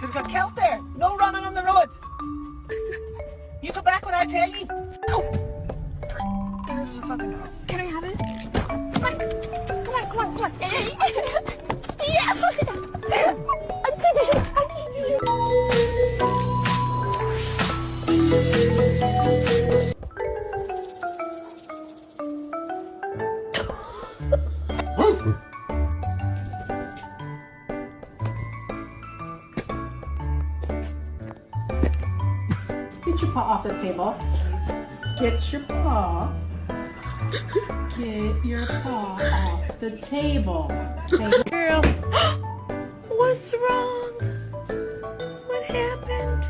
There's a cow there. No running on the road. You go back when I tell you. Oh, there's the fucking dog. Can I have it? Come on. Come on, come on, come on. Hey. Yes. I'm keeping it. I'm keeping it. Get your paw off the table. Get your paw. Get your paw off the table. Girl, what's wrong? What happened?